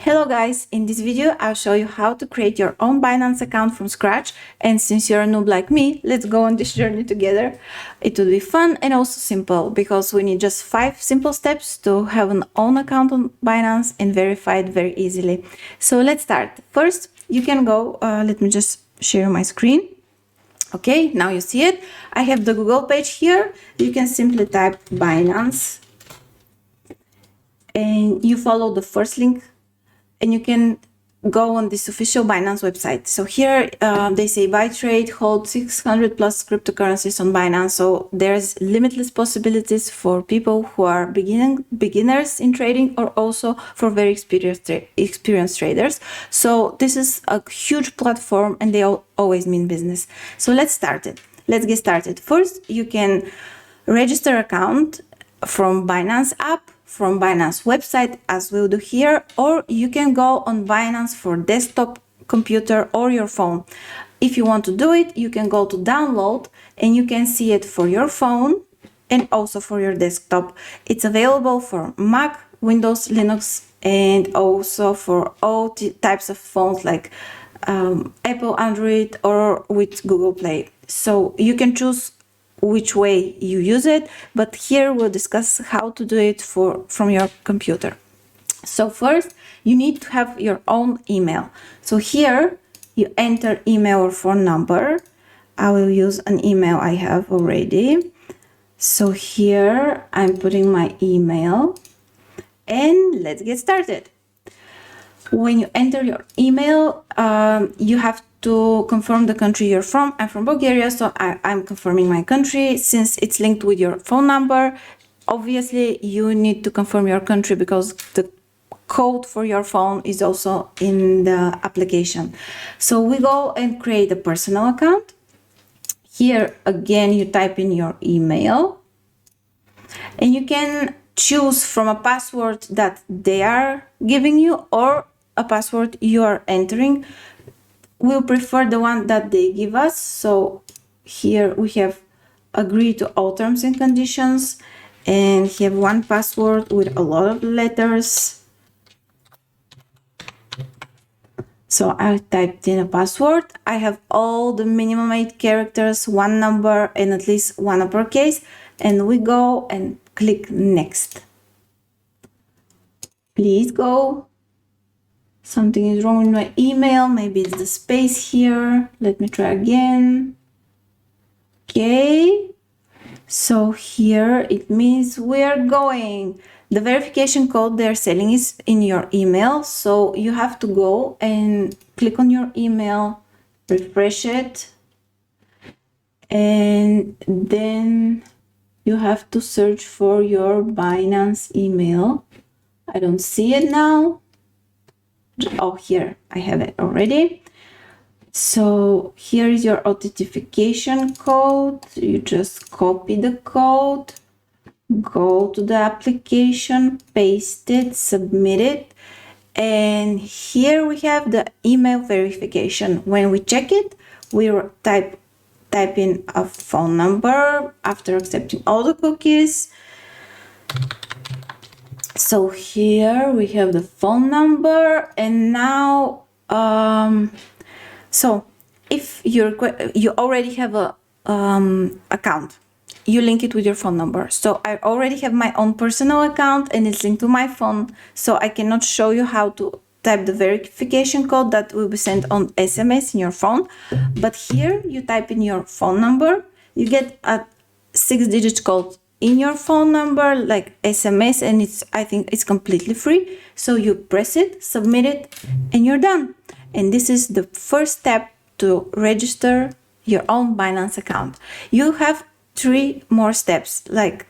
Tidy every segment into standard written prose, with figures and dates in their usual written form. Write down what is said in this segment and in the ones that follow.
Hello guys, in this video I'll show you how to create your own Binance account from scratch, and since you're a noob like me, let's go on this journey together. It will be fun and also simple because we need just 5 simple steps to have an own account on Binance and verify it very easily. So let's start. First, you can go, let me just share my screen. Okay, now you see it. I have the Google page here. You can simply type Binance and you follow the first link and you can go on this official Binance website. So here they say buy, trade, hold 600 plus cryptocurrencies on Binance. So there's limitless possibilities for people who are beginners in trading, or also for very experienced traders. So this is a huge platform and they always mean business. So let's start it. Let's get started. First, you can register account from Binance App, from Binance website, as we'll do here, or you can go on Binance for desktop, computer, or your phone. If you want to do it, you can go to download and you can see it for your phone and also for your desktop. It's available for Mac, Windows, Linux, and also for all types of phones like Apple, Android, or with Google Play. So you can choose which way you use it, but here we'll discuss how to do it from your computer. So first, you need to have your own email. So here you enter email or phone number. I will use an email I have already. So here I'm putting my email and let's get started. When you enter your email, you have to confirm the country you're from. I'm from Bulgaria, so I'm confirming my country. Since it's linked with your phone number, obviously you need to confirm your country because the code for your phone is also in the application. So we go and create a personal account. Here again, you type in your email and you can choose from a password that they are giving you or a password you are entering. We'll prefer the one that they give us. So here we have agree to all terms and conditions and have one password with a lot of letters. So I typed in a password. I have all the minimum 8 characters, one number, and at least one uppercase. And we go and click next. Please go. Something is wrong with my email. Maybe it's the space here. Let me try again. Okay. So here it means we're going. The verification code they're selling is in your email. So you have to go and click on your email, refresh it, and then you have to search for your Binance email. I don't see it now. Oh, here I have it already. So here is your authentication code. You just copy the code, go to the application, paste it, submit it, and here we have the email verification. When we check it, we type in a phone number after accepting all the cookies. So here we have the phone number, and now so if you already have a account, you link it with your phone number. So I already have my own personal account and it's linked to my phone, so I cannot show you how to type the verification code that will be sent on SMS in your phone. But here you type in your phone number, you get a 6-digit code in your phone number like SMS, and I think it's completely free. So you press it, submit it, and you're done. And this is the first step to register your own Binance account. You have 3 more steps like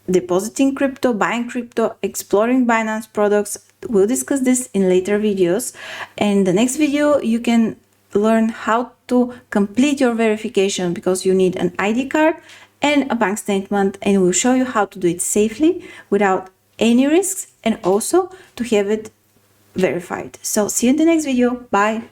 depositing crypto, buying crypto, exploring Binance products. We'll discuss this in later videos. And the next video you can learn how to complete your verification because you need an ID card and a bank statement, and we'll show you how to do it safely without any risks and also to have it verified. So see you in the next video. Bye.